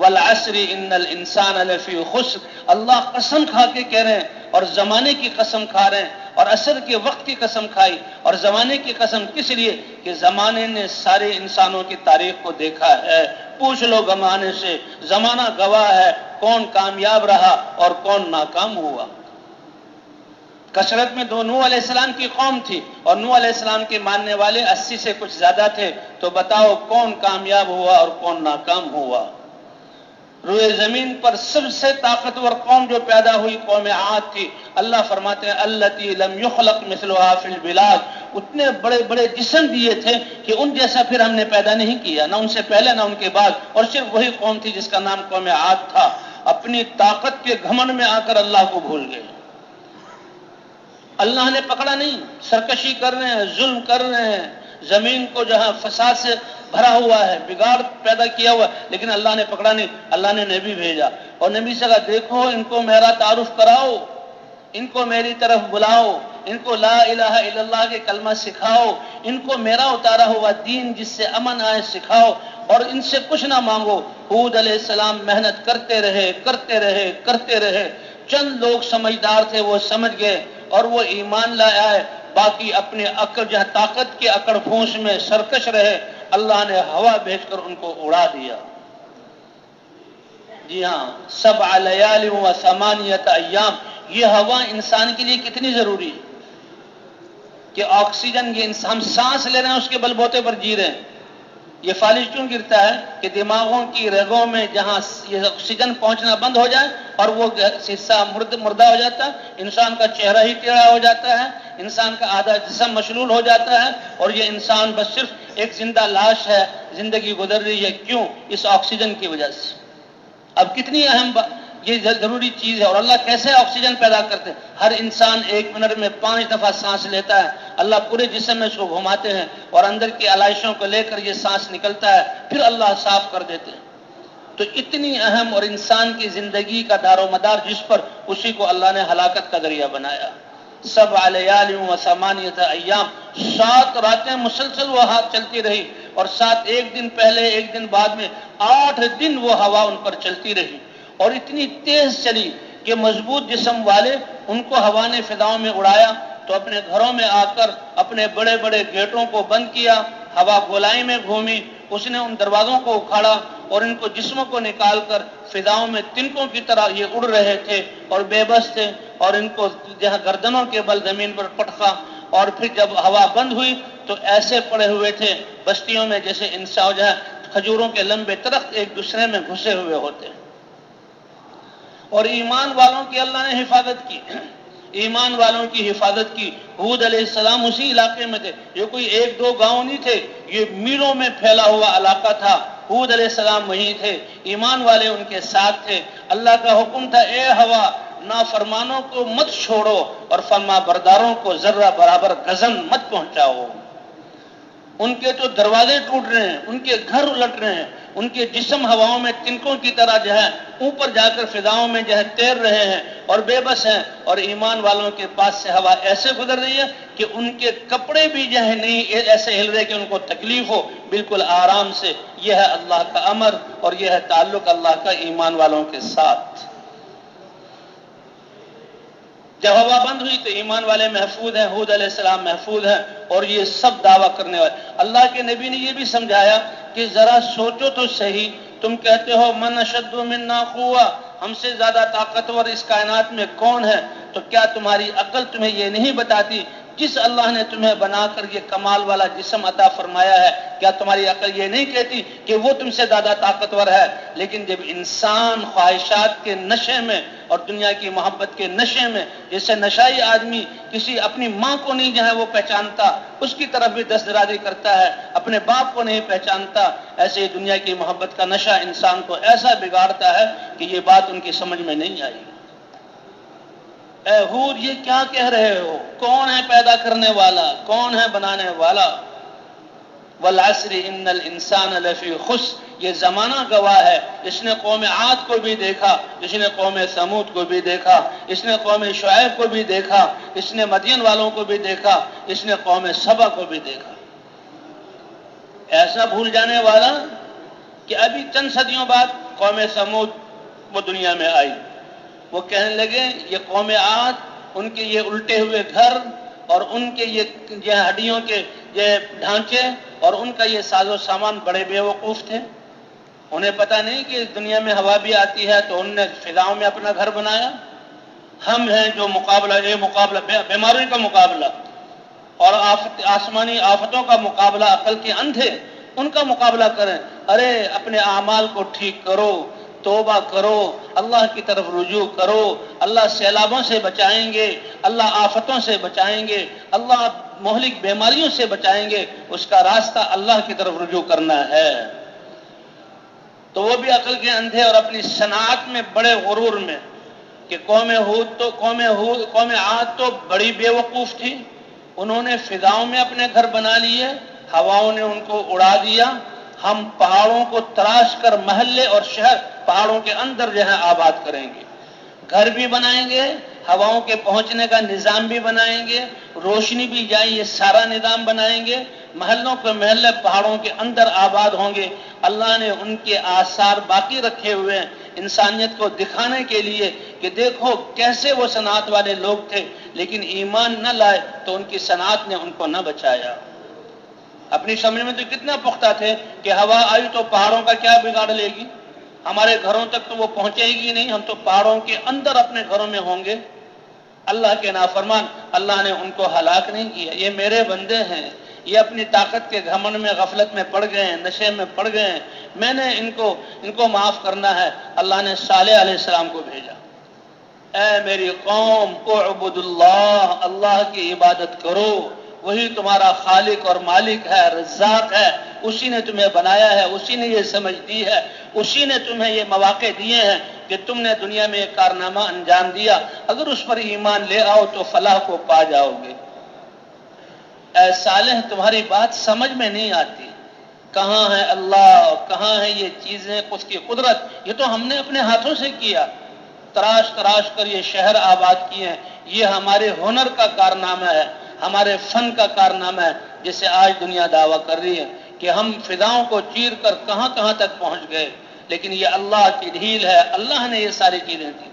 والعصر ان الانسان لفی خسر، اللہ قسم کھا کے کہہ رہے ہیں اور زمانے کی قسم کھا رہے ہیں اور عصر کے وقت کی قسم کھائی اور زمانے کی قسم کس لیے کہ زمانے نے سارے انسانوں کی تاریخ کو دیکھا ہے۔ پوچھ لو زمانے سے، زمانہ گواہ ہے کون کامیاب رہا اور کون ناکام ہوا۔ کثرت میں نوح علیہ السلام کی قوم تھی اور نوح علیہ السلام کے ماننے والے 80 سے کچھ زیادہ تھے، تو بتاؤ کون کامیاب ہوا اور کون ناکام ہوا۔ روئے زمین پر سب سے طاقتور قوم جو پیدا ہوئی قوم عاد تھی۔ اللہ فرماتے ہیں التی لم یخلق مثلها فی البلاد، اتنے بڑے بڑے جسم دیے تھے کہ ان جیسا پھر ہم نے پیدا نہیں کیا، نہ ان سے پہلے نہ ان کے بعد، اور صرف وہی قوم تھی جس کا نام قوم عاد تھا۔ اپنی طاقت کے گھمنڈ میں آ کر اللہ کو بھول گئے، اللہ نے پکڑا نہیں، سرکشی کر رہے ہیں، ظلم کر رہے ہیں، زمین کو جہاں فساد سے بھرا ہوا ہے، بگاڑ پیدا کیا ہوا ہے، لیکن اللہ نے پکڑا نہیں۔ اللہ نے نبی بھیجا اور نبی سے کہا دیکھو ان کو میرا تعارف کراؤ، ان کو میری طرف بلاؤ، ان کو لا الہ الا اللہ کے کلمہ سکھاؤ، ان کو میرا اتارا ہوا دین جس سے امن آئے سکھاؤ، اور ان سے کچھ نہ مانگو۔ ہود علیہ السلام محنت کرتے رہے کرتے رہے کرتے رہے، چند لوگ سمجھدار تھے وہ سمجھ گئے اور وہ ایمان لائے آئے، باقی اپنے عقل جہاں طاقت کے اکڑ پھونس میں سرکش رہے، اللہ نے ہوا بھیج کر ان کو اڑا دیا۔ جی ہاں، 7 لیال و 8 ایام، یہ ہوا انسان کے لیے کتنی ضروری ہے کہ آکسیجن، یہ ہم سانس لے رہے ہیں اس کے بل بوتے پر جی رہے ہیں۔ یہ فالج کیوں گرتا ہے کہ دماغوں کی رگوں میں جہاں یہ آکسیجن پہنچنا بند ہو جائے اور وہ حصہ مردہ ہو جاتا ہے، انسان کا چہرہ ہی ٹیڑھا ہو جاتا ہے، انسان کا آدھا جسم مشلول ہو جاتا ہے، اور یہ انسان بس صرف ایک زندہ لاش ہے، زندگی گزر رہی ہے۔ کیوں؟ اس آکسیجن کی وجہ سے۔ اب کتنی اہم یہ ضروری چیز ہے، اور اللہ کیسے آکسیجن پیدا کرتے ہیں؟ ہر انسان 1 منٹ میں 5 دفعہ سانس لیتا ہے، اللہ پورے جسم میں اس کو گھماتے ہیں اور اندر کی علائشوں کو لے کر یہ سانس نکلتا ہے، پھر اللہ صاف کر دیتے ہیں۔ تو اتنی اہم اور انسان کی زندگی کا دار و مدار جس پر، اسی کو اللہ نے ہلاکت کا ذریعہ بنایا۔ 7 لیال و 8 ایام، 7 راتیں مسلسل وہ ہوا چلتی رہی، اور 7 ایک دن پہلے ایک دن بعد میں 8 دن وہ ہوا ان پر چلتی رہی، اور اتنی تیز چلی کہ مضبوط جسم والے ان کو ہوا نے فضاؤں میں اڑایا تو اپنے گھروں میں آ کر اپنے بڑے بڑے گیٹوں کو بند کیا، ہوا گولائی میں گھومی، اس نے ان دروازوں کو اکھاڑا اور ان کو جسموں کو نکال کر فضاؤں میں تنکوں کی طرح یہ اڑ رہے تھے اور بے بس تھے، اور ان کو جہاں گردنوں کے بل زمین پر پٹکا، اور پھر جب ہوا بند ہوئی تو ایسے پڑے ہوئے تھے بستیوں میں جیسے انسان جو ہے کھجوروں کے لمبے درخت ایک دوسرے میں گھسے ہوئے ہوتے۔ اور ایمان والوں کی اللہ نے حفاظت کی، ایمان والوں کی حفاظت کی۔ ہود علیہ السلام اسی علاقے میں تھے، یہ کوئی 1-2 گاؤں نہیں تھے، یہ میلوں میں پھیلا ہوا علاقہ تھا۔ ہود علیہ السلام وہیں تھے، ایمان والے ان کے ساتھ تھے۔ اللہ کا حکم تھا اے ہوا نافرمانوں کو مت چھوڑو اور فرما برداروں کو ذرہ برابر گزن مت پہنچاؤ۔ ان کے تو دروازے ٹوٹ رہے ہیں، ان کے گھر الٹ رہے ہیں، ان کے جسم ہواؤں میں تنکوں کی طرح جو ہے اوپر جا کر فضاؤں میں جو ہے تیر رہے ہیں اور بے بس ہیں، اور ایمان والوں کے پاس سے ہوا ایسے گزر رہی ہے کہ ان کے کپڑے بھی جو ہے نہیں ایسے ہل رہے کہ ان کو تکلیف ہو، بالکل آرام سے۔ یہ ہے اللہ کا امر اور یہ ہے تعلق اللہ کا ایمان والوں کے ساتھ۔ جب ہوا بند ہوئی تو ایمان والے محفوظ ہیں، ہود علیہ السلام محفوظ ہیں، اور یہ سب دعویٰ کرنے والے۔ اللہ کے نبی نے یہ بھی سمجھایا کہ ذرا سوچو تو صحیح، تم کہتے ہو من اشد منا قوہ، ہم سے زیادہ طاقتور اس کائنات میں کون ہے؟ تو کیا تمہاری عقل تمہیں یہ نہیں بتاتی جس اللہ نے تمہیں بنا کر یہ کمال والا جسم عطا فرمایا ہے، کیا تمہاری عقل یہ نہیں کہتی کہ وہ تم سے زیادہ طاقتور ہے؟ لیکن جب انسان خواہشات کے نشے میں اور دنیا کی محبت کے نشے میں، جیسے نشائی آدمی کسی اپنی ماں کو نہیں جو ہے وہ پہچانتا، اس کی طرف بھی دست درازی کرتا ہے، اپنے باپ کو نہیں پہچانتا، ایسے ہی دنیا کی محبت کا نشہ انسان کو ایسا بگاڑتا ہے کہ یہ بات ان کی سمجھ میں نہیں آئی۔ اے ہود یہ کیا کہہ رہے ہو؟ کون ہے پیدا کرنے والا؟ کون ہے بنانے والا؟ والعصر ان الانسان لفی خسر، یہ زمانہ گواہ ہے، اس نے قوم عاد کو بھی دیکھا، اس نے قوم ثمود کو بھی دیکھا، اس نے قوم شعیب کو بھی دیکھا، اس نے مدین والوں کو بھی دیکھا، اس نے قوم سبا کو بھی دیکھا۔ ایسا بھول جانے والا کہ ابھی چند صدیوں بعد قوم سمود وہ دنیا میں آئی. وہ کہنے لگے یہ قوم عاد، ان کے یہ الٹے ہوئے گھر اور ان کے یہ ہڈیوں کے یہ ڈھانچے اور ان کا یہ ساز و سامان بڑے بیوقوف تھے. انہیں پتہ نہیں کہ اس دنیا میں ہوا بھی آتی ہے، تو انہوں نے فضاؤں میں اپنا گھر بنایا. ہم ہیں جو مقابلہ بیماریوں کا مقابلہ اور آسمانی آفتوں کا مقابلہ عقل کے اندھے ان کا مقابلہ کریں. ارے اپنے اعمال کو ٹھیک کرو، توبہ کرو، اللہ کی طرف رجوع کرو. اللہ سیلابوں سے بچائیں گے، اللہ آفتوں سے بچائیں گے، اللہ مہلک بیماریوں سے بچائیں گے. اس کا راستہ اللہ کی طرف رجوع کرنا ہے. تو وہ بھی عقل کے اندھے اور اپنی صنعت میں بڑے غرور میں کہ قوم عاد تو بڑی بیوقوف تھی. انہوں نے فضاؤں میں اپنے گھر بنا لیے، ہواؤں نے ان کو اڑا دیا. ہم پہاڑوں کو تراش کر محلے اور شہر پہاڑوں کے اندر جو ہے آباد کریں گے، گھر بھی بنائیں گے، ہواؤں کے پہنچنے کا نظام بھی بنائیں گے، روشنی بھی جائے یہ سارا نظام بنائیں گے. محلوں کے محلے پہاڑوں کے اندر آباد ہوں گے. اللہ نے ان کے آثار باقی رکھے ہوئے ہیں انسانیت کو دکھانے کے لیے کہ دیکھو کیسے وہ صنعت والے لوگ تھے، لیکن ایمان نہ لائے تو ان کی صنعت نے ان کو نہ بچایا. اپنی سمجھ میں تو کتنا پختہ تھے کہ ہوا آئی تو پہاڑوں کا کیا بگاڑ لے گی، ہمارے گھروں تک تو وہ پہنچے گی نہیں، ہم تو پہاڑوں کے اندر اپنے گھروں میں ہوں گے. اللہ کے نافرمان، اللہ نے ان کو ہلاک نہیں کیا. یہ میرے بندے ہیں، یہ اپنی طاقت کے گھمنڈ میں غفلت میں پڑ گئے ہیں، نشے میں پڑ گئے ہیں، میں نے ان کو معاف کرنا ہے. اللہ نے صالح علیہ السلام کو بھیجا. اے میری قوم اعبد اللہ، اللہ کی عبادت کرو، وہی تمہارا خالق اور مالک ہے، رزاق ہے. اسی نے تمہیں بنایا ہے، اسی نے یہ سمجھ دی ہے، اسی نے تمہیں یہ مواقع دیے ہیں کہ تم نے دنیا میں ایک کارنامہ انجام دیا. اگر اس پر ایمان لے آؤ تو فلاح کو پا جاؤ گے. اے صالح تمہاری بات سمجھ میں نہیں آتی، کہاں ہے اللہ، کہاں ہے یہ چیزیں، اس کی قدرت. یہ تو ہم نے اپنے ہاتھوں سے کیا، تراش تراش کر یہ شہر آباد کیے ہیں. یہ ہمارے ہنر کا کارنامہ ہے، ہمارے فن کا کارنامہ ہے، جسے آج دنیا دعویٰ کر رہی ہے کہ ہم فضاؤں کو چیر کر کہاں کہاں تک پہنچ گئے. لیکن یہ اللہ کی ڈھیل ہے، اللہ نے یہ ساری چیزیں دی.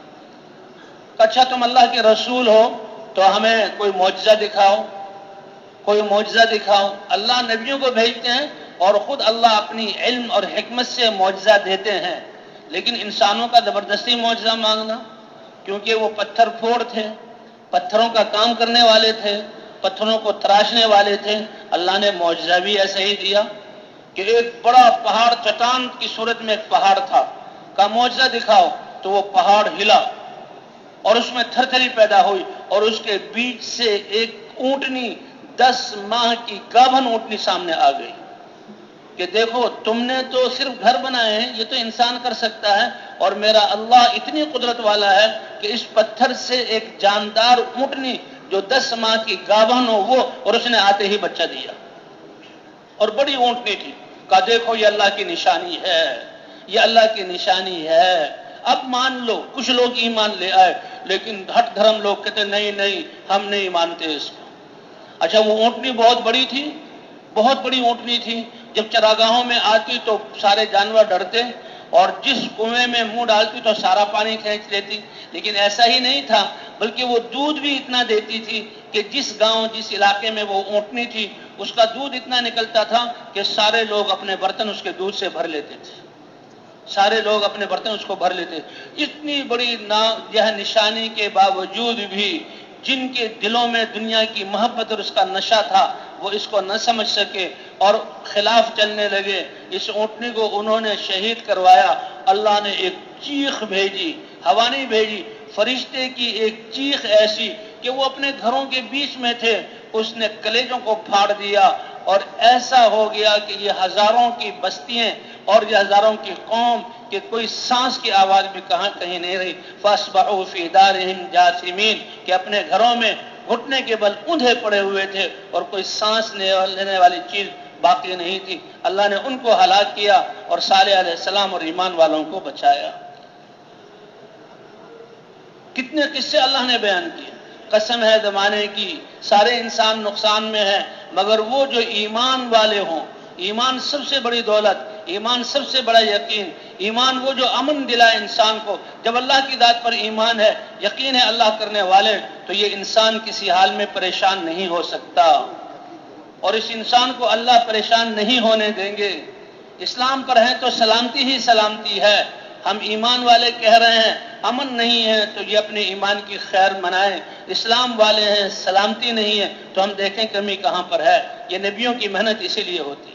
اچھا تم اللہ کے رسول ہو تو ہمیں کوئی معجزہ دکھاؤ، کوئی معجزہ دکھاؤ. اللہ نبیوں کو بھیجتے ہیں اور خود اللہ اپنی علم اور حکمت سے معجزہ دیتے ہیں. لیکن انسانوں کا زبردستی معجزہ مانگنا، کیونکہ وہ پتھر پھوڑ تھے، پتھروں کا کام کرنے والے تھے، پتھروں کو تراشنے والے تھے. اللہ نے معجزہ بھی ایسا ہی دیا کہ ایک بڑا پہاڑ، چٹان کی صورت میں ایک پہاڑ تھا، کا معجزہ دکھاؤ تو وہ پہاڑ ہلا اور اس میں تھرتھری پیدا ہوئی اور اس کے بیچ سے ایک اونٹنی، 10 ماہ کی گابھن اونٹنی سامنے آ گئی کہ دیکھو تم نے تو صرف گھر بنائے ہیں، یہ تو انسان کر سکتا ہے، اور میرا اللہ اتنی قدرت والا ہے کہ اس پتھر سے ایک جاندار اونٹنی جو 10 ماہ کی گابھن ہو وہ، اور اس نے آتے ہی بچہ دیا اور بڑی اونٹنی تھی. کہا دیکھو یہ اللہ کی نشانی ہے، یہ اللہ کی نشانی ہے. اب مان لو کچھ لوگ ایمان لے آئے، لیکن ہٹ دھرم لوگ کہتے نہیں ہم نہیں مانتے اس کو. اچھا وہ اونٹنی بہت بڑی تھی، بہت بڑی اونٹنی تھی. جب چراگاہوں میں آتی تو سارے جانور ڈرتے اور جس کنویں میں منہ ڈالتی تو سارا پانی کھینچ لیتی. لیکن ایسا ہی نہیں تھا، بلکہ وہ دودھ بھی اتنا دیتی تھی کہ جس گاؤں جس علاقے میں وہ اونٹنی تھی اس کا دودھ اتنا نکلتا تھا کہ سارے لوگ اپنے برتن اس کے دودھ سے بھر لیتے تھے، سارے لوگ اپنے برتن اس کو بھر لیتے. اتنی بڑی نشانی کے باوجود بھی جن کے دلوں میں دنیا کی محبت اور اس کا نشہ تھا وہ اس کو نہ سمجھ سکے اور خلاف چلنے لگے. اس اونٹنی کو انہوں نے شہید کروایا. اللہ نے ایک چیخ بھیجی، ہوا نہیں بھیجی، فرشتے کی ایک چیخ ایسی کہ وہ اپنے گھروں کے بیچ میں تھے، اس نے کلیجوں کو پھاڑ دیا اور ایسا ہو گیا کہ یہ ہزاروں کی بستیاں اور یہ ہزاروں کی قوم کہ کوئی سانس کی آواز بھی کہیں نہیں رہی. فَأَصْبَحُوا فِي دَارِهِمْ جَاثِمِينَ کہ اپنے گھروں میں گھٹنے کے بل اوندھے پڑے ہوئے تھے اور کوئی سانس لینے والی چیز باقی نہیں تھی. اللہ نے ان کو ہلاک کیا اور صالح علیہ السلام اور ایمان والوں کو بچایا. کتنے قصے اللہ نے بیان کیے. قسم ہے زمانے کی، سارے انسان نقصان میں ہیں، مگر وہ جو ایمان والے ہوں. ایمان سب سے بڑی دولت. ایمان سب سے بڑا یقین، ایمان وہ جو امن دلائے انسان کو. جب اللہ کی ذات پر ایمان ہے، یقین ہے اللہ کرنے والے، تو یہ انسان کسی حال میں پریشان نہیں ہو سکتا، اور اس انسان کو اللہ پریشان نہیں ہونے دیں گے. اسلام پر ہیں تو سلامتی ہی سلامتی ہے. ہم ایمان والے کہہ رہے ہیں امن نہیں ہے تو یہ اپنے ایمان کی خیر منائیں. اسلام والے ہیں سلامتی نہیں ہے تو ہم دیکھیں کمی کہاں پر ہے. یہ نبیوں کی محنت اسی لیے ہوتی ہے.